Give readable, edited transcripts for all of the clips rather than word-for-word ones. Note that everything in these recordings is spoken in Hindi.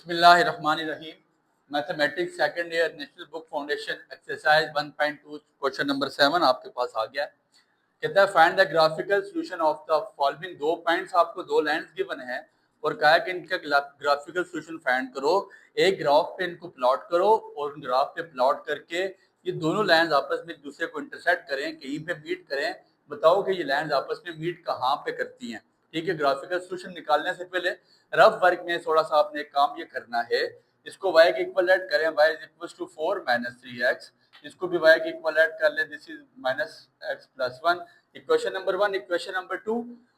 बिस्मिल्लाहिर्रहमानिर्रहीम। Mathematics second year national book foundation exercise 1.2 question number 7 आपके पास आ गया। कहता है find the graphical solution of the following. दो पॉइंट्स आपको दो लाइंस गिवन है और कहा कि इनका ग्राफिकल सॉल्यूशन फाइंड करो। एक ग्राफ पे इनको प्लॉट करो और उन ग्राफ पे प्लॉट करके ये दोनों लाइंस आपस में एक दूसरे को इंटरसेक्ट करें, कहीं पे मीट करें। बताओ कि ये लाइंस आपस में मीट कहाँ पे करती हैं। ठीक है, ग्राफिकल सॉल्यूशन निकालने से पहले रफ वर्क में थोड़ा सा आपने एक काम ये करना है, इसको y के इक्वल ऐड करें, y is equal to 4 minus 3x। इसको भी y के इक्वल ऐड कर लें, this is minus x plus 1। Equation number 1। Equation number 2,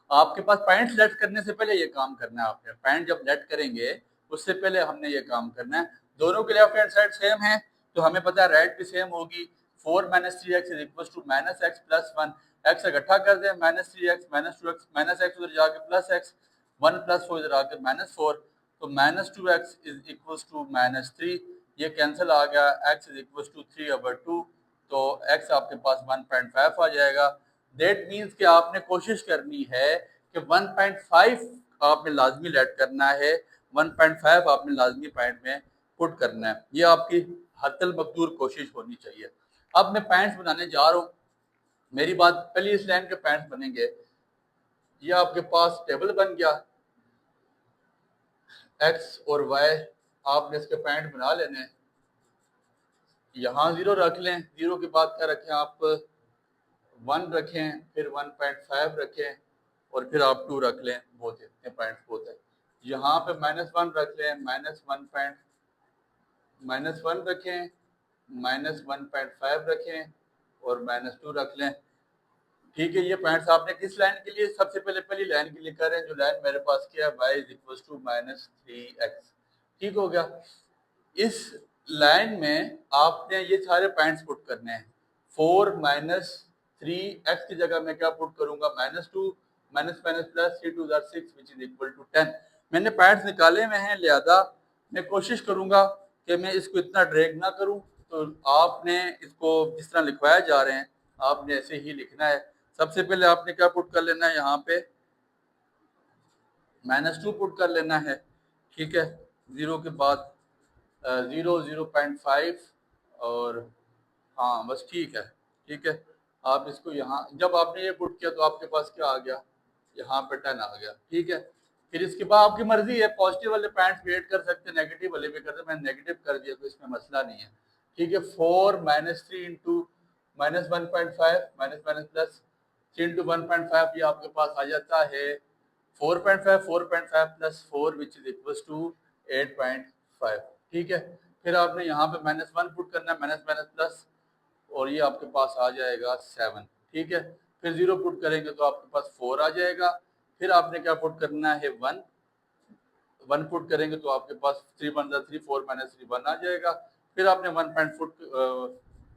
आपके पास पॉइंट सेलेक्ट करने से पहले ये काम करना है आपने। पॉइंट जब सेलेक्ट करेंगे उससे पहले हमने ये काम करना है। दोनों के लेफ्ट हैंड साइड सेम है तो हमें पता है राइट भी सेम होगी। 4 minus 3x is equal to minus x plus 1। x इकट्ठा कर दें, minus 3x minus 2x, minus x उधर जाके प्लस x, 1 प्लस 4 इधर आकर माइनस 4, तो minus 2x is equal to minus 3। ये कैंसिल आ गया, x इज इक्वल टू 3/2, तो x आपके पास 1.5 आ जाएगा। दैट मीन्स कि आपने कोशिश करनी है कि 1.5 आपने लाजमी लेट करना है, 1.5 आपने लाजमी पॉइंट में पुट करना है। ये आपकी हतल मकदूर कोशिश होनी चाहिए। अब मैं पॉइंट्स बनाने जा रहा हूँ। मेरी बात पहली इस लाइन के पॉइंट्स बनेंगे। ये आपके पास टेबल बन गया, एक्स और वाई आपने इसके पॉइंट बना लेने। यहाँ 0 रख लें, 0 के बाद क्या रखें आप, 1 रखें, फिर 1.5 रखें और फिर आप 2 रख लें। बहुत इतने पॉइंट्स बहुत है। यहाँ पे -1 रख लें, -1 रखें, -1.5 रखें और -2 रख लें। ठीक है, ये पॉइंट्स आपने किस लाइन के लिए, सबसे पहले पहली लाइन के लिए करें जो लाइन मेरे पास क्या है, y is equal to -3x। ठीक हो गया। इस लाइन में आपने ये सारे पॉइंट्स पुट करने हैं। 4 माइनस 3x की जगह मैं क्या पुट करूंगा, -2, minus minus plus 3 2 6 which is equal to 10। मैंने पॉइंट्स निकाले हुए हैं, लिहाजा मैं कोशिश करूंगा कि मैं इसको इतना ड्रैग ना करूं। तो आपने इसको जिस तरह लिखवाए जा रहे हैं आपने ऐसे ही लिखना है। सबसे पहले आपने क्या पुट कर लेना है, यहाँ पे -2 पुट कर लेना है। ठीक है, 0 के बाद 0 0.5 और हाँ बस ठीक है। ठीक है, आप इसको यहाँ जब आपने ये पुट किया तो आपके पास क्या आ गया, यहाँ पे 10 आ गया। ठीक है, फिर इसके बाद आपकी मर्जी है, पॉजिटिव वाले पॉइंट्स वेट कर सकते हैं, नेगेटिव वाले भी कर सकते हैं। मैंने नेगेटिव कर दिया तो इसमें मसला नहीं है। ठीक है, 4 minus 3 into -1.5 minus minus plus 3 into 1.5, ये आपके पास आ जाता है 4.5 plus 4 which is equal to 8.5। ठीक है, फिर आपने यहाँ पे -1 पुट करना है, माइनस माइनस प्लस, और ये आपके पास आ जाएगा 7। ठीक है, फिर 0 पुट करेंगे तो आपके पास 4 आ जाएगा। फिर आपने क्या पुट करना है, 1 पुट करेंगे तो आपके पास 3 1 3, 4 माइनस 3 1 आ जाएगा। फिर आपने 1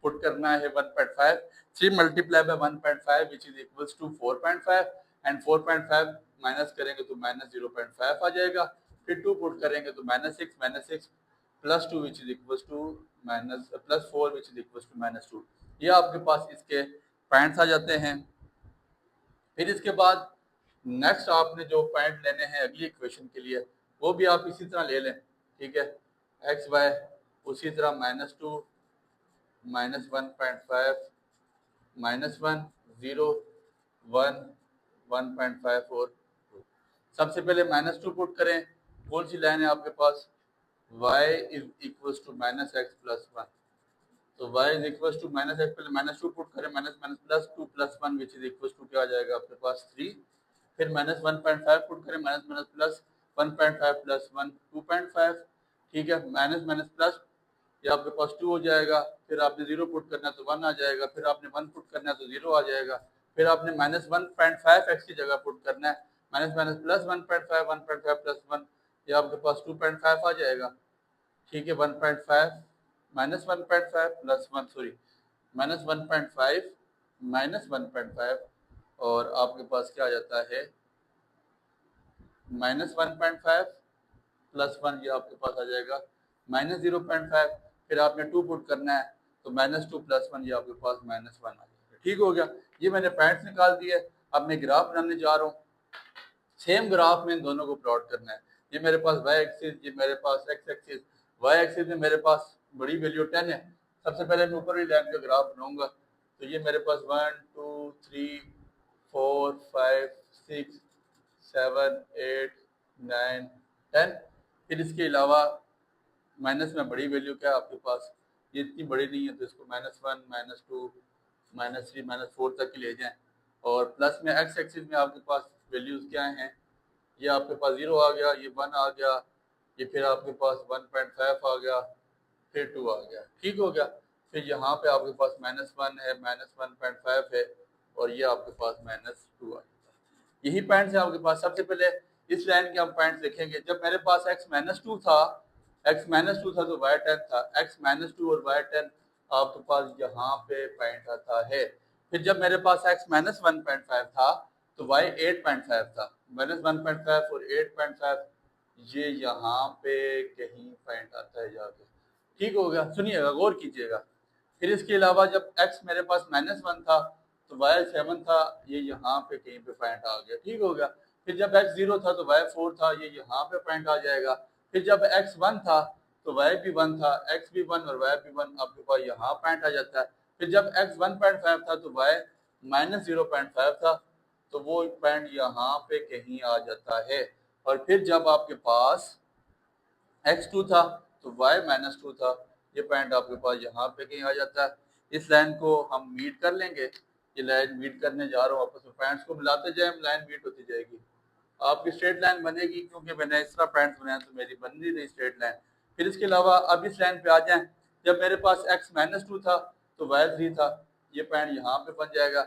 पुट करना है 1.5, 3 multiply by 1.5 which is equals to 4.5, and 4.5 minus करेंगे तो -0.5 आ जाएगा। फिर 2 पुट करेंगे तो -6 plus 2 which is equals to plus 4 which is equals to -2। ये आपके पास इसके पॉइंट्स आ जाते हैं। फिर इसके बाद नेक्स्ट आपने जो पॉइंट लेने हैं अगली इक्वेशन के लिए वो भी आप इसी तरह ले लें। ठीक है, एक्स वाई उसी तरह -2 -1.5 -1 0 1 1.5 और 2। सबसे पहले -2 पुट करें। कौन सी लाइन है आपके पास, y is equal to -x plus 1, तो y is equal to -x, पहले -2 पुट करें, minus minus plus 2 plus 1 which is equal to क्या आ जाएगा आपके पास 3। फिर -1.5 पुट करें, माइनस माइनस प्लस 1.5 प्लस 1 2.5। ठीक है, माइनस माइनस प्लस, ये आपके पास 2 हो जाएगा। फिर आपने 0 पुट करना है तो 1 आ जाएगा। फिर आपने 1 पुट करना है तो 0 आ जाएगा। फिर आपने -1.5x की जगह पुट करना है, माइनस माइनस प्लस 1.5 प्लस 1, ये आपके पास 2.5 आ जाएगा। ठीक है, 1.5 -1.5 प्लस 1 सॉरी -1.5 -1.5 और आपके पास क्या आ जाता है -1.5 प्लस 1, ये आपके पास आ जाएगा -0.5। फिर आपने 2 पुट करना है तो -2 प्लस 1, ये आपके पास -1 आ जाएगा। ठीक हो गया, ये मैंने पॉइंट्स निकाल दिए। अब मैं ग्राफ बनाने जा रहा हूँ। सेम ग्राफ में इन दोनों को प्लॉट करना है। ये मेरे पास वाई एक्सिस, ये मेरे पास एक्स एक्सिस। वाई एक्सिस में मेरे पास बड़ी वैल्यू 10 है। सबसे पहले मैं ऊपर ही लाइन का ग्राफ बनाऊंगा, तो ये मेरे पास 1 2 3 4 5 6 7 8 9 10। फिर इसके अलावा माइनस में बड़ी वैल्यू क्या है आपके पास, ये इतनी बड़ी नहीं है तो इसको -1 -2 -3 -4 तक ही ले जाएं। और प्लस में एक्स एक्सिस में आपके पास वैल्यूज क्या हैं, ये आपके पास 0 आ गया, ये 1 आ गया, ये फिर आपके पास 1.5 आ गया, फिर 2 आ गया, ठीक हो गया। फिर यहाँ पे आपके पास -1 है, -1.5 है, और ये आपके पास -2 आ गया। यही पॉइंट्स है आपके पास। सबसे पहले इस लाइन के हम पॉइंट्स देखेंगे। जब मेरे पास x-2 था, x-2 था तो y10 था, x-2 और y10 आपके पास यहाँ पे पॉइंट आता है। फिर जब मेरे पास x-1.5 था तो y 8.5 था, -1.5 और 8.5 ये यहाँ पे कहीं पॉइंट आता है जाके, ठीक हो गया। सुनिएगा, गौर कीजिएगा। फिर इसके अलावा जब x मेरे पास -1 था तो y7 था, ये यहाँ पे कहीं पे पॉइंट आ गया, ठीक हो गया। फिर जब x0 था तो y4 था, ये यहाँ पे पॉइंट आ जाएगा। फिर जब x1 था तो y भी 1 था, x भी 1 और y भी 1, आपके पास यहाँ पॉइंट आ जाता है। फिर जब x 1.5 था तो y -0.5 था, तो वो पॉइंट यहाँ पे कहीं आ जाता है। और फिर जब आपके पास x2 था तो y -2 था, ये पॉइंट आपके पास यहाँ पे कहीं आ जाता है। इस लाइन को हम मीट कर लेंगे, ये लाइन मीट करने जा रहा हूँ, आपस में पॉइंट्स को मिलाते जाए, लाइन मीट होती जाएगी, आपकी स्ट्रेट लाइन बनेगी। क्योंकि मैंने इस तरह पॉइंट्स बनाए तो मेरी बन नहीं रही स्ट्रेट लाइन। फिर इसके अलावा अब इस लाइन पे आ जाएं, जब मेरे पास x-2 था तो y3 था, ये पॉइंट यहाँ पे बन जाएगा।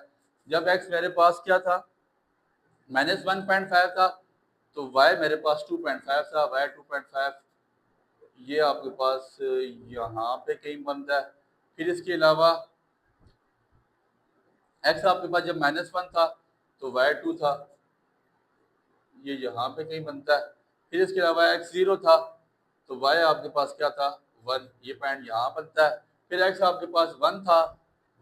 जब x मेरे पास क्या था, -1.5 था, तो y मेरे पास 2.5 था, y 2.5, ये आपके पास यहाँ पे कहीं बनता है। फिर इसके अलावा x आपके पास जब -1 था तो y2 था, ये यहाँ पे कहीं बनता है। फिर इसके अलावा x0 था तो y आपके पास क्या था, 1, ये पॉइंट यहाँ बनता है। फिर x आपके पास 1 था,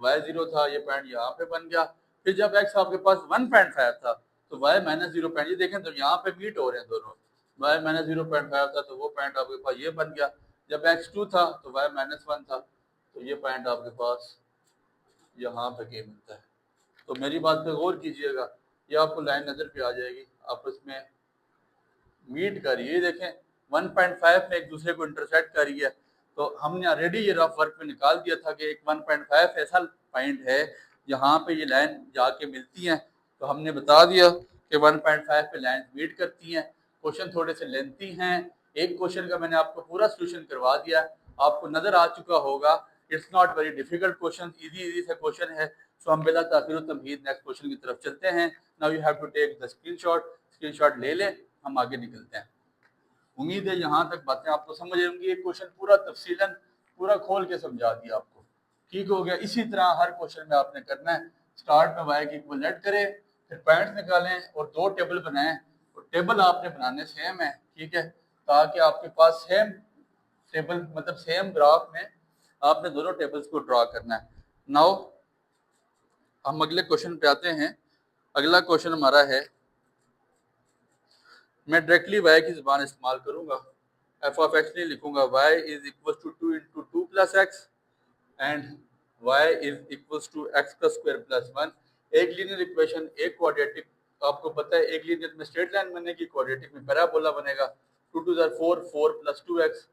y0 था, ये पॉइंट यहाँ पे बन गया। फिर जब x आपके पास 1.5 था तो y -0. ये देखें तो यहाँ पे मीट हो रहे हैं दोनों, y -0.5 था तो वो पॉइंट आपके पास ये बन गया। जब x2 था तो y -1 था, तो ये पॉइंट आपके पास यहाँ पे कहीं मिलता है। तो मेरी बात पे गौर कीजिएगा, ये आपको लाइन नजर पे आ जाएगी, आप उसमें मीट करिए। देखें 1.5 में एक दूसरे को इंटरसेक्ट करिए, तो हमने ऑलरेडी ये रफ वर्क में निकाल दिया था कि एक 1.5 ऐसा पॉइंट है जहाँ पे ये लाइन जाके मिलती हैं। तो हमने बता दिया कि 1.5 पे लाइन मीट करती हैं। क्वेश्चन थोड़े से लेंथी हैं, एक क्वेश्चन का मैंने आपको पूरा सोल्यूशन करवा दिया, आपको नजर आ चुका होगा। It's not very difficult question, easy सा क्वेश्चन है। सो हम बिला ताखिर तमहीद नेक्स्ट क्वेश्चन की तरफ चलते हैं। Now you have to take the screenshot ले लें, हम आगे निकलते हैं। उम्मीद है यहाँ तक बातें आपको समझ आएंगी। एक क्वेश्चन पूरा तफसीलन पूरा खोल के समझा दिया आपको, ठीक हो गया। इसी तरह हर क्वेश्चन में आपने करना है, स्टार्ट में वाई की इक्वलेट करें, फिर पॉइंट्स निकालें और 2 टेबल बनाएं। और टेबल आपने बनाने सेम है, ठीक है, ताकि आपके पास सेम टेबल मतलब सेम ग्राफ में आपने दोनों टेबल्स को ड्रा करना है। नाउ हम अगले क्वेश्चन पे आते हैं। अगला क्वेश्चन हमारा है, मैं डायरेक्टली y की ज़बान इस्तेमाल करूंगा, f ऑफ x नहीं लिखूंगा, y इज इक्वल टू 2 इंटू 2 plus x and y is equal to x plus square plus 1। एक लीनियर इक्वेशन, एक क्वाड्रेटिक, आपको पता है एक लीनियर में स्ट्रेट लाइन बनेगी, क्वाड्रेटिक में पैराबोला बनेगा। 2 2 4 4 plus 2x,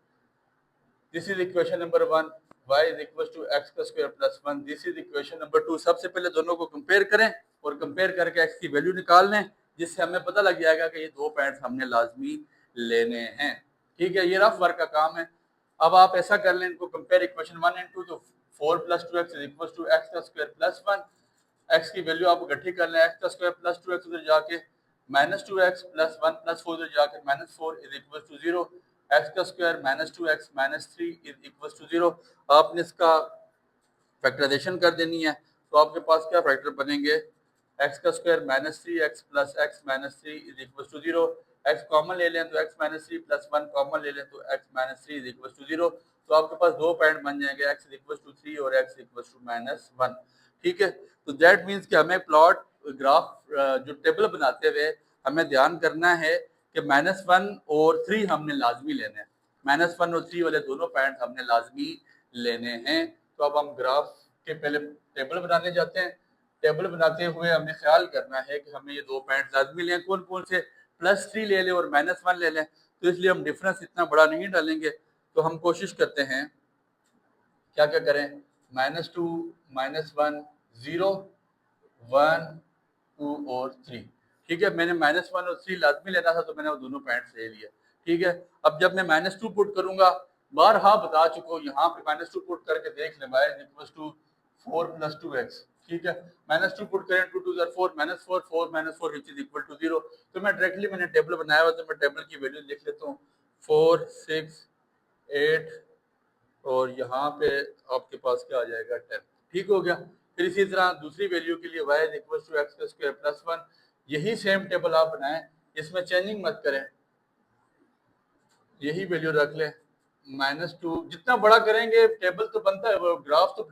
this is equation number 1। y is equal to x plus square plus 1, this is equation number 2। सबसे पहले दोनों को कंपेयर करें और कंपेयर करके x की वैल्यू निकाल लें, जिससे हमें पता लग जाएगा कि ये 2 पॉइंट्स हमने लाजमी लेने हैं, ठीक है। ये रफ वर्क का काम है। अब आप ऐसा कर लें, इनको कंपेयर इक्वेशन 1 एंड 2, तो 4 plus 2x is equal to x का स्क्वायर प्लस 1। x की वैल्यू आप इकट्ठी कर लें, एक्स का स्क्वायर प्लस 2x उधर जाके -2x प्लस 1 प्लस 4 उधर जाके -4 इज इक्वल टू 0। एक्स का square -2x -3 is equal to 0। आपने इसका फैक्टराइजेशन कर देनी है, तो आपके पास क्या फैक्टर बनेंगे, एक्स का square -3x plus x -3 is equal to 0। X common ले लें तो x -3 प्लस 1 कॉमन ले लें तो x -3 इज इक्वल टू 0। तो आपके पास 2 पॉइंट बन जाएंगे, x इज इक्वल टू 3 और x इक्वल टू -1, ठीक है। तो दैट मीन्स कि हमें प्लॉट ग्राफ जो टेबल बनाते हुए हमें ध्यान करना है कि -1 और 3 हमने लाजमी लेने हैं, -1 और 3 वाले दोनों पॉइंट हमने लाजमी लेने हैं। तो अब हम ग्राफ के पहले टेबल बनाने जाते हैं। टेबल बनाते हुए हमने ख्याल करना है कि हमें ये दो पॉइंट लाजमी लें, कौन कौन से, +3 ले लें और -1 ले लें। तो इसलिए हम डिफरेंस इतना बड़ा नहीं डालेंगे। तो हम कोशिश करते हैं क्या क्या करें, -2, -1, 0, 1, 2 और 3। ठीक है, मैंने -1 और 3 लाजमी लेना था तो मैंने वो दोनों पॉइंट्स ले लिए। ठीक है, अब जब मैं -2 पुट करूंगा, बारहा बता चुका हूँ, यहाँ पे -2 पुट करके देख लें, y इक्वल्स टू 4 + 2x। ठीक है, -2 पुट करें, 2 2 4, -4, 4 -4 विच इज इक्वल टू 0। तो मैं डायरेक्टली मैंने टेबल बनाया हुआ, तो मैं टेबल की वैल्यू लिख लेता हूँ, 4, 6, 8 और यहाँ पे आपके पास क्या आ जाएगा, 10। ठीक हो गया। फिर इसी तरह दूसरी वैल्यू के लिए y इक्वल टू x² + 1, यही सेम टेबल आप बनाएं, इसमें चेंजिंग मत करें, यही वैल्यू रख लें। -2, जितना बड़ा करेंगे टेबल तो बनता है, ग्राफ तो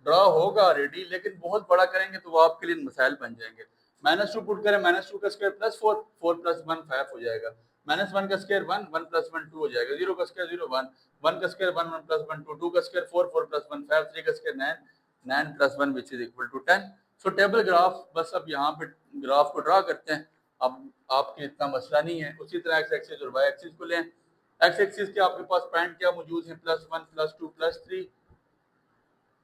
ड्रा होगा ऑलरेडी, लेकिन बहुत बड़ा करेंगे तो वो आपके लिए मसाइल बन जाएंगे। -2 पुट करें, -2 का स्क्वायर +4, 4 + 1 5 हो जाएगा। -1 का स्क्वायर 1, 1 + 1 2 हो जाएगा। 0 का स्क्वायर 0, 1, 1 का स्क्वायर 1, 1 + 1 2, 2 का स्क्वायर 4, 4 + 1 5, 3 का square 9, 9 + 1 which is equal to 10। So table graph, बस अब यहाँ पे ग्राफ को ड्रा करते हैं। अब आपके इतना मसला नहीं है। उसी तरह x एक्सिस और y एक्सिस को लें। x एक्सिस के आपके पास पॉइंट क्या मौजूद है, +1, +2, +3,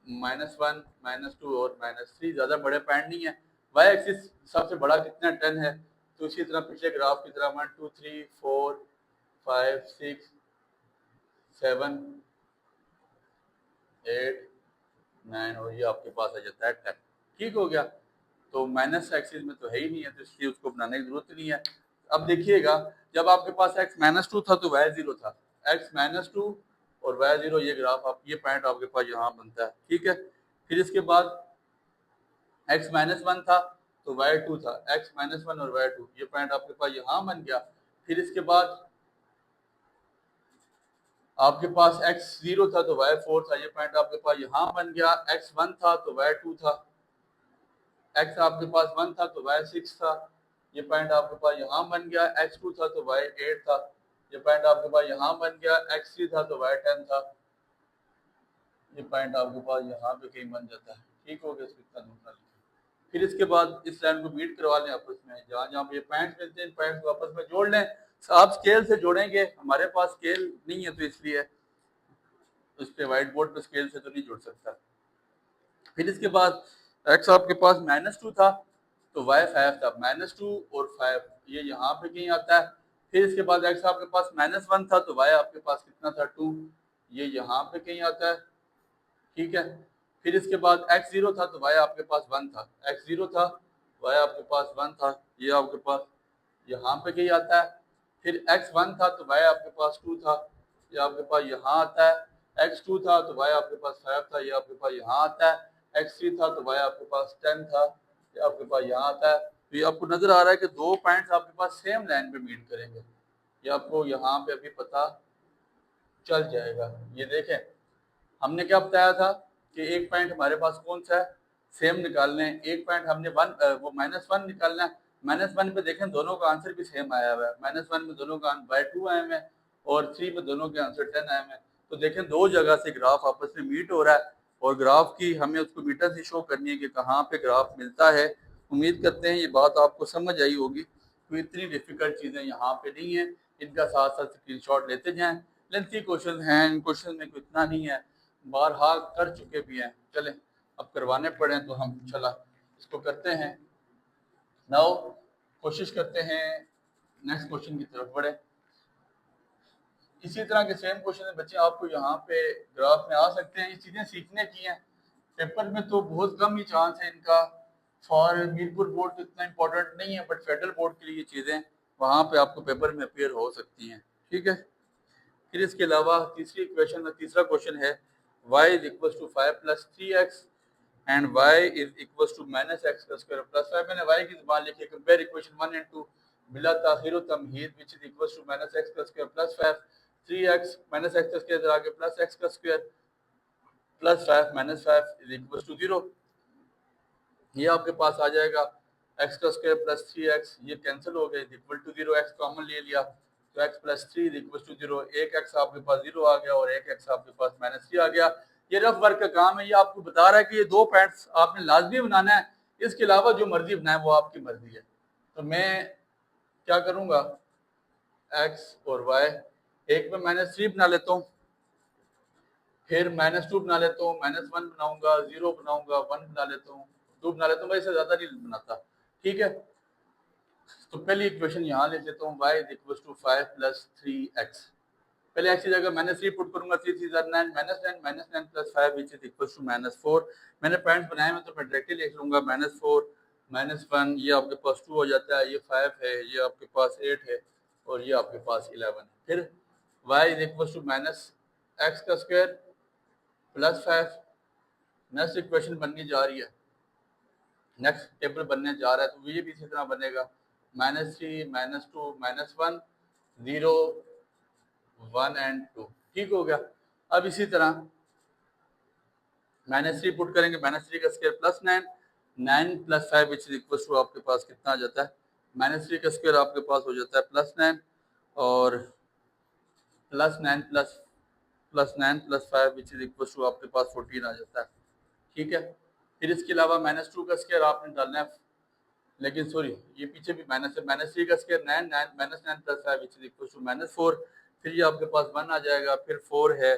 -1, -2 और -3, ज्यादा बड़े पॉइंट नहीं है। y एक्सिस सबसे बड़ा कितना, 10 है। तो इसी तरह पिछले ग्राफ की तरह 1 2 3 4 5 6 7 8 9 और ये आपके पास आ जाता है 10। ठीक हो गया। तो माइनस एक्सिस में तो है ही नहीं है, तो इसलिए उसको बनाने की जरूरत नहीं है। अब देखिएगा, जब आपके पास x -2 था तो y 0 था, x -2 और y 0, ये ग्राफ आप, ये पॉइंट आपके पास यहाँ बनता है। ठीक है, फिर इसके बाद x -1 था तो y 2 था, x -1 और y 2, ये पॉइंट आपके पास यहाँ बन गया। फिर इसके बाद आपके पास x 0 था तो y 4 था, ये पॉइंट आपके पास यहाँ बन गया। x 1 था तो y 2 था, x आपके पास 1 था तो y 6 था, ये पॉइंट आपके पास यहाँ बन गया। x 2 था तो y 8 था, ये पॉइंट आपके पास यहाँ बन गया। x 3 था तो y 10 था, ये पॉइंट आपके पास यहाँ पे कहीं बन जाता है। ठीक हो गया, इसका दूसरा। फिर इसके बाद इस लाइन को मीट करवा लें आपस में, जहाँ जहाँ पे ये पॉइंट्स मिलते हैं, पॉइंट्स को आपस में जोड़ लें। आप स्केल से जोड़ेंगे, हमारे पास स्केल नहीं है तो इसलिए उस पे व्हाइट बोर्ड पे स्केल से तो नहीं जुड़ सकता। फिर इसके बाद x आपके पास -2 था तो y 5 था, -2 और 5 ये यहाँ पे कहीं आता है। फिर इसके बाद x आपके पास -1 था तो y आपके पास कितना था, 2, ये यहाँ पे कहीं आता है। ठीक है, फिर इसके बाद x 0 था तो y आपके पास 1 था, x 0 था, y आपके पास 1 था, ये आपके पास यहाँ पे कहीं आता है। फिर x 1 था तो y आपके पास 2 था, ये आपके पास यहाँ आता है। x 2 था तो y आपके पास 5 था, ये आपके पास यहाँ आता है। x 3 था तो y आपके पास 10 था, ये आपके पास यहाँ आता है। तो ये आपको नजर आ रहा है कि दो पॉइंट्स आपके पास सेम लाइन पे मीट करेंगे, ये आपको यहाँ पे अभी पता चल जाएगा। ये देखें, हमने क्या बताया था कि एक पॉइंट हमारे पास कौन सा है, सेम निकालने हैं। एक पॉइंट हमने वो -1 निकालना है। -1 पे देखें दोनों का आंसर भी सेम आया हुआ है, -1 में दोनों का /2 आए हुए हैं और 3 में दोनों के आंसर 10 आए हुए हैं। तो देखें दो जगह से ग्राफ आपस में मीट हो रहा है और ग्राफ की हमें उसको मीटर से शो करनी है कि कहाँ पे ग्राफ मिलता है। उम्मीद करते हैं ये बात आपको समझ आई होगी। कोई इतनी डिफिकल्ट चीज़ें यहाँ पे नहीं है, इनका साथ साथ स्क्रीनशॉट लेते जाएं। लेंथी क्वेश्चन हैं, इन क्वेश्चन में कोई इतना नहीं है, बारहा कर चुके भी हैं। चलें, अब करवाने पड़े तो हम चला इसको करते हैं। नाउ कोशिश करते हैं नेक्स्ट क्वेश्चन की तरफ बढ़े। इसी तरह के सेम क्वेश्चन बच्चे आपको यहाँ पे ग्राफ में आ सकते हैं, ये चीज़ें सीखने की हैं। पेपर में तो बहुत कम ही चांस है इनका, फॉर मीरपुर बोर्ड तो इतना इंपॉर्टेंट नहीं है, बट फेडरल बोर्ड के लिए ये चीज़ें वहाँ पे आपको पेपर में अपेयर हो सकती हैं। ठीक है, फिर इसके अलावा तीसरा क्वेश्चन है y is equals to 5 plus 3x and y is equals to -x का स्क्वायर प्लस 5। मैंने y की ज़बान लिखी है, कंपेयर इक्वेशन 1 and 2 बिला ताखीर व तमहीद which is equals to -x का स्क्वायर प्लस 5, 3x -x का स्क्वायर आगे प्लस x का square plus 5 -5 is equals to 0। ये आपके पास आ जाएगा। एक्स का स्क्वायर प्लस 3x, ये कैंसिल हो गए, इक्वल टू 0, एक्स कॉमन ले लिया तो x प्लस 3 इक्वल टू 0, एक एक्स आपके पास 0 आ गया और एक एक्स आपके पास -3 आ गया। ये रफ वर्क का काम है, ये आपको बता रहा है कि ये दो पॉइंट्स आपने लाजमी बनाना है, इसके अलावा जो मर्जी बनाए वो आपकी मर्जी है। तो मैं क्या करूंगा, x और y, एक में -3 बना लेता हूँ, फिर -2 बना लेता हूँ, -1 बनाऊंगा, 0 बनाऊंगा, 1 बना लेता हूँ, 2 बना लेता हूँ, मैं इससे ज्यादा नहीं बनाता। ठीक है, तो पहली इक्वेशन यहाँ ले लेता हूँ, y equal to 5 plus 3x। पहले x की जगह -3 पुट करूंगा, 3 3 9, -9 plus 5 which is equal to -4। मैंने पॉइंट्स बनाए हैं तो मैं डायरेक्टली लिख लूंगा -4 -1, ये आपके पास 2 हो जाता है, ये 5 है, ये आपके पास 8 है और ये आपके पास 11 है। फिर y इक्वल टू -x का स्क्वायर प्लस 5। नेक्स्ट इक्वेशन बनने जा रही है, नेक्स्ट टेबल बनने जा रहा है, तो ये भी इसी तरह बनेगा, -3 -2 -1 0 1 एंड 2। ठीक हो गया। अब इसी तरह -3 पुट करेंगे, -3 का square plus 9, 9 plus 5 which is equal to आपके पास कितना आ जाता है, -3 का स्क्वायर आपके पास हो जाता है प्लस 9 और plus 9 plus 5 which is equal to आपके पास 14 आ जाता है। ठीक है, फिर इसके अलावा -2 का स्क्वायर आपने डालना है, लेकिन सॉरी ये पीछे भी माइनस है, -3 का square 9 -9 plus 5 which is equal to -4। फिर ये आपके पास 1 आ जाएगा, फिर 4 है,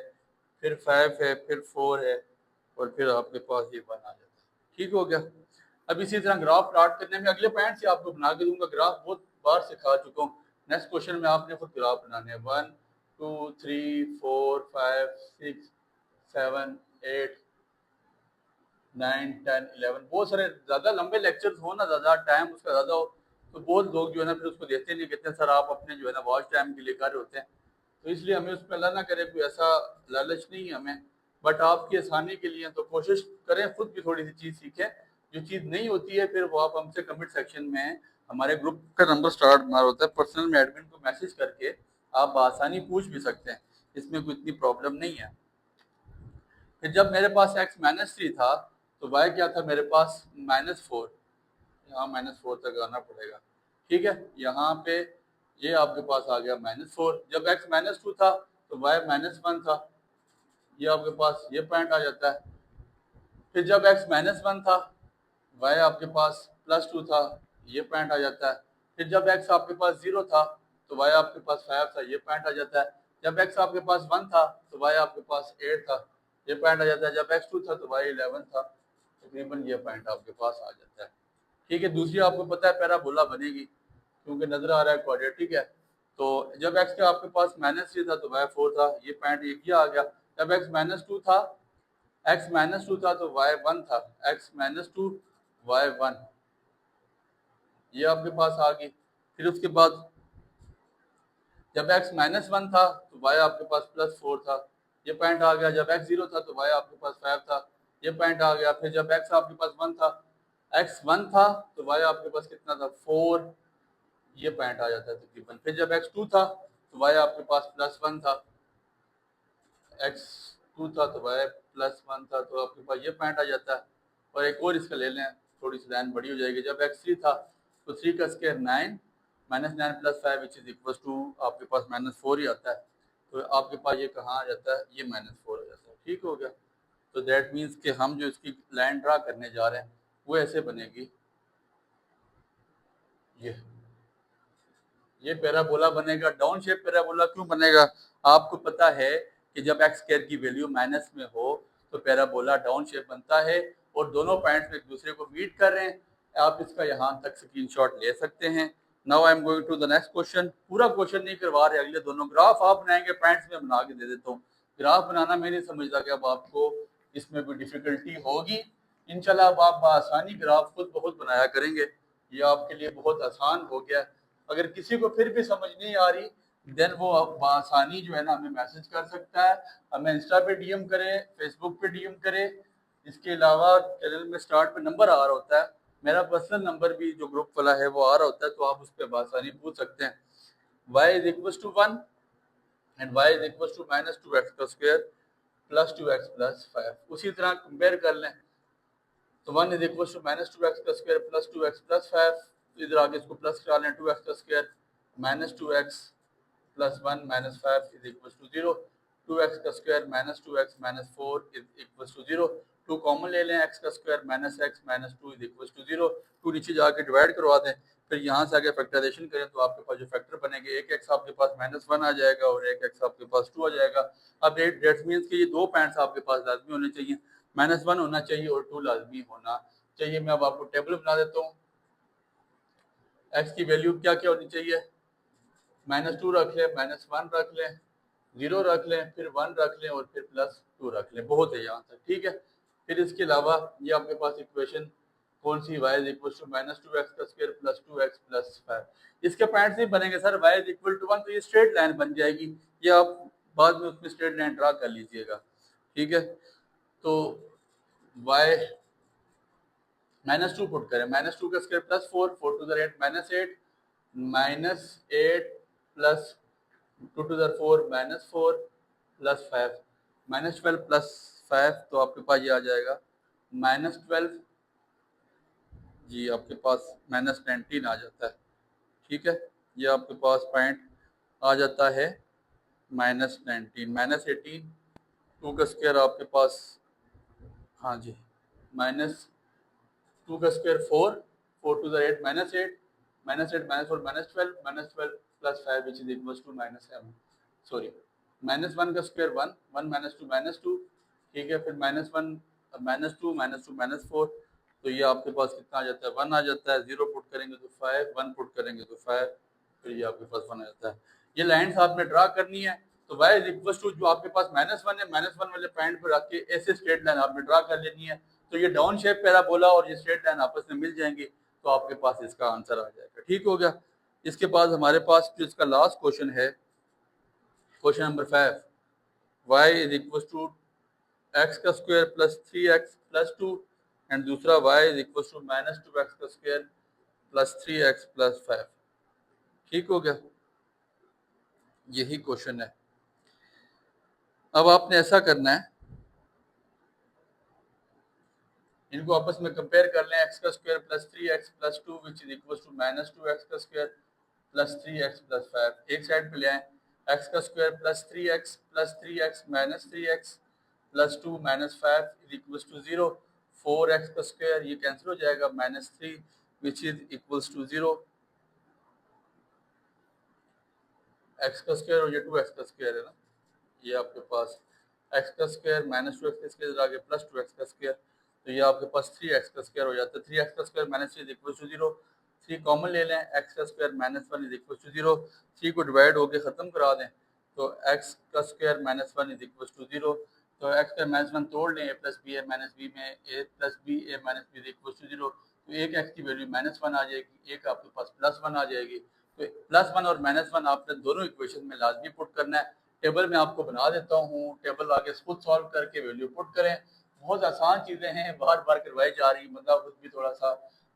फिर 5 है, फिर 4 है और फिर आपके पास ये 1 आ जाता है। ठीक हो गया। अब इसी तरह ग्राफ प्लॉट करने में अगले पॉइंट से आपको बना के दूंगा, ग्राफ बहुत बार सिखा चुका हूँ। नेक्स्ट क्वेश्चन में आपने खुद ग्राफ बनाने हैं, 1 2 3 4 5 6 7 8 9 10 11, बहुत सारे ज़्यादा लंबे लेक्चर्स हो ना, ज़्यादा टाइम उसका ज़्यादा हो तो बहुत लोग जो है ना फिर उसको देखते नहीं, कहते हैं सर आप अपने जो है ना वॉच टाइम के लिए कर रहे होते हैं। तो इसलिए हमें उस पर अल्लाह ना करे, कोई ऐसा लालच नहीं है हमें, बट आपकी आसानी के लिए तो कोशिश करें खुद भी थोड़ी सी चीज़ सीखें। जो चीज़ नहीं होती है फिर वो आप हमसे कमेंट सेक्शन में, हमारे ग्रुप का नंबर स्टार्ट हमारा होता है, पर्सनल में एडमिन को मैसेज करके आप आसानी पूछ भी सकते हैं, इसमें कोई इतनी प्रॉब्लम नहीं है। फिर जब मेरे पास x -3 था तो y क्या था मेरे पास -4, यहाँ -4 तक आना पड़ेगा। ठीक है, यहाँ पे ये आपके पास आ गया -4। जब x -2 था तो y -1 था, ये आपके पास ये पॉइंट आ जाता है। फिर जब x -1 था y आपके पास +2 था, ये पॉइंट आ जाता है। फिर जब x आपके पास 0 था तो y आपके पास 5 था, ये पॉइंट आ जाता है। जब x आपके पास 1 था तो y आपके पास 8 था, ये पॉइंट आ जाता है। जब x 2 था तो y 11 था, तकरीबन ये पॉइंट आपके पास आ जाता है। ठीक है, दूसरी आपको पता है पैराबोला बनेगी क्योंकि नजर आ रहा है क्वाड्रेटिक है। तो जब x का आपके पास -3 था तो y 4 था, ये पॉइंट एक आ गया। जब x -2 था तो y 1 था, x -2 y 1, ये आपके पास आ गई। फिर उसके बाद जब x -1 था तो y आपके पास +4 था, ये पॉइंट आ गया। जब x 0 था तो y आपके पास 5 था, ये पॉइंट आ गया। फिर जब x आपके पास 1 था, x 1 था तो y आपके पास कितना था 4, ये पॉइंट आ जाता है तकरीबन। फिर जब x 2 था तो y आपके पास +1 था, x 2 था तो y +1 था, तो आपके पास ये पॉइंट आ जाता है। और एक और इसका ले लें, थोड़ी सी लाइन बड़ी हो जाएगी। जब x 3 था तो 3 का square 9 -9 plus 5 which is equal to आपके पास -4 ही आता है। तो आपके पास ये कहाँ आ जाता है, ये -4 आ जाता है। ठीक हो गया। तो दैट मीन्स कि हम जो इसकी लाइन ड्रा करने जा रहे हैं वो ऐसे बनेगी, ये पैराबोला बनेगा। डाउन शेप पैराबोला क्यों बनेगा, आपको पता है कि जब एक्स स्क्वायर की वैल्यू माइनस में हो तो पैराबोला डाउन शेप बनता है और दोनों पॉइंट्स एक दूसरे को मीट कर रहे हैं। आप इसका यहाँ तक स्क्रीनशॉट ले सकते हैं। Now I am going to the next question. पूरा क्वेश्चन नहीं करवा रहे, अगले दोनों ग्राफ आप बनाएंगे, पॉइंट्स में बना के दे देता हूँ। ग्राफ बनाना मैं नहीं समझता कि अब आपको इसमें कोई डिफिकल्टी होगी। इंशाल्लाह अब आप आसानी ग्राफ खुद बहुत बनाया करेंगे, ये आपके लिए बहुत आसान हो गया। अगर किसी को फिर भी समझ नहीं आ रही देन वो आसानी जो है ना हमें मैसेज कर सकता है, हमें इंस्टा पे डीएम करे, फेसबुक पे डीएम करे। इसके अलावा चैनल में स्टार्ट पे नंबर आ रहा होता है, मेरा पर्सनल नंबर भी जो ग्रुप वाला है वो आ रहा होता है, तो आप उस पर आसानी पूछ सकते हैं। y is equal to 1 and y is equal to -2x का स्क्वायर प्लस 2x प्लस 5। उसी तरह कंपेयर कर लें तो 1 is equal to minus 2x का स्क्वायर प्लस 2x प्लस 5, इधर आगे इसको प्लस करा लें, 2x का square minus 2x plus 1 minus 5 is equal to 0, 2x का square minus 2x minus 4 is equal to 0, 2 common ले लें, x का square minus x minus 2 is equal to 0, 2 नीचे जाके डिवाइड करवा दें, फिर यहाँ से आगे फैक्टराइजेशन करें तो आपके पास जो फैक्टर बनेंगे, एक x आपके पास माइनस 1 आ जाएगा और एक x आपके पास 2 आ जाएगा। अब डेट मीन्स कि ये दो पॉइंट्स आपके पास लाजमी होने चाहिए, माइनस 1 होना चाहिए और 2 लाजमी होना चाहिए। मैं अब आपको टेबल बना देता हूँ। x की वैल्यू क्या क्या होनी चाहिए, माइनस 2 रख लें, माइनस 1 रख लें, 0 रख लें, फिर 1 रख लें और फिर प्लस 2 रख लें, बहुत है यहाँ तक, ठीक है। फिर इसके अलावा ये आपके पास इक्वेशन कौन सी, y is equal to minus 2x का स्क्वायर प्लस 2x प्लस 5, इसके पॉइंट्स नहीं बनेंगे sir, y is equal to 1, तो ये स्ट्रेट लाइन बन जाएगी, ये आप बाद में उसमें स्ट्रेट लाइन ड्रा कर लीजिएगा, ठीक है। तो y माइनस 2 पुट करें, माइनस 2 का square plus 4, 4 to the 8 minus 8, minus 8 plus 2 to the 4 minus 4 plus 5, minus 12 plus 5, तो आपके पास ये आ जाएगा माइनस 12, जी आपके पास माइनस 19 आ जाता है, ठीक है। ये आपके पास पॉइंट आ जाता है माइनस 19, माइनस 18, 2 का स्क्वायर आपके पास, हाँ जी, माइनस 2 का square 4, 4 to the 8 minus 8, minus 8 minus 4 minus 12, minus 12 plus 5 which is equal to minus 7, sorry minus 1 का स्क्वायर 1, 1 माइनस 2 माइनस 2, ठीक है। फिर माइनस 1 माइनस 2 माइनस 2 माइनस 4, तो ये आपके पास कितना आ जाता है, 1 आ जाता है, 0 पुट करेंगे तो 5, 1 पुट करेंगे तो 5, फिर ये आपके पास 1 आ जाता है। ये लाइन्स आपने ड्रा करनी है, तो y इज इक्वल टू जो आपके पास माइनस 1 है, माइनस 1 वाले पॉइंट पर रख के ऐसे स्ट्रेट लाइन आपने ड्रा कर लेनी है, तो ये डाउन शेप पैराबोला और ये स्ट्रेट लाइन आपस में मिल जाएंगी, तो आपके पास इसका आंसर आ जाएगा, ठीक हो गया। इसके बाद हमारे पास जो इसका लास्ट क्वेश्चन है, question number 5, y is equal to x का square plus 3x plus 2 and दूसरा y is equal to minus 2x का स्क्वायर प्लस 3x प्लस 5, ठीक हो गया, यही क्वेश्चन है। अब आपने ऐसा करना है, इनको आपस में कंपेयर कर लें, x का square plus 3x plus 2 which is equal to minus 2x का स्क्वायर प्लस 3x प्लस 5, एक साइड पे ले आए, x का square plus 3x minus 3x plus 2 minus 5 is equal to 0, 4x का स्क्वायर ये कैंसिल हो जाएगा, minus 3 which is equal to 0, x का स्क्वायर और ये 2x का स्क्वायर है ना, ये आपके पास x का स्क्वायर माइनस 2x का स्क्वायर आगे प्लस 2x का स्क्वायर, तो ये आपके पास 3x का स्क्वायर हो जाता है, 3x का square minus 3 is equal to 0, 3 common ले लें, x का square minus 1 is equal to 0, 3 को डिवाइड होके ख़त्म करा दें, तो x का square minus 1 is equal to 0, तो x का माइनस 1 तोड़ लें, a plus B A minus B में a plus B A minus B is equal to 0, तो एक x की वैल्यू माइनस 1 आ जाएगी, एक आपके पास प्लस 1 आ जाएगी, तो प्लस 1 और माइनस 1 आपने दोनों इक्वेशन में लाजमी पुट करना है। टेबल में आपको बना देता हूँ, टेबल आगे खुद सॉल्व करके वैल्यू पुट करें, बहुत आसान चीज़ें हैं, बार बार करवाई जा रही, बंदा खुद भी थोड़ा सा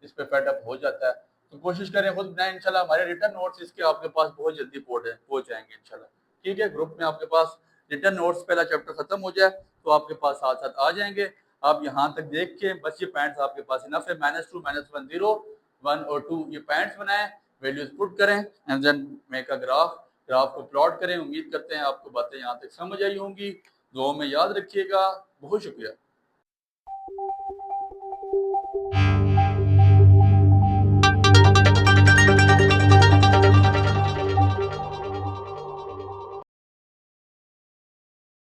इस पे फेडअप हो जाता है, तो कोशिश करें खुद बनाएं। इंशाल्लाह हमारे रिटर्न नोट्स इसके आपके पास बहुत जल्दी पहुंच जाएंगे इंशाल्लाह, ठीक है। ग्रुप में आपके पास रिटर्न नोट्स पहला चैप्टर खत्म हो जाए तो आपके पास साथ साथ आ जाएंगे, आप यहाँ तक देख के बस ये पॉइंट्स आपके पास इनफ है, माइनस 2 माइनस 1 0 1 और 2 ये पॉइंट्स बनाएं, वैल्यूज पुट करें and then make a graph को प्लॉट करें। उम्मीद करते हैं आपको बातें यहाँ तक समझ आई होंगी, दुआ में याद रखिएगा, बहुत शुक्रिया।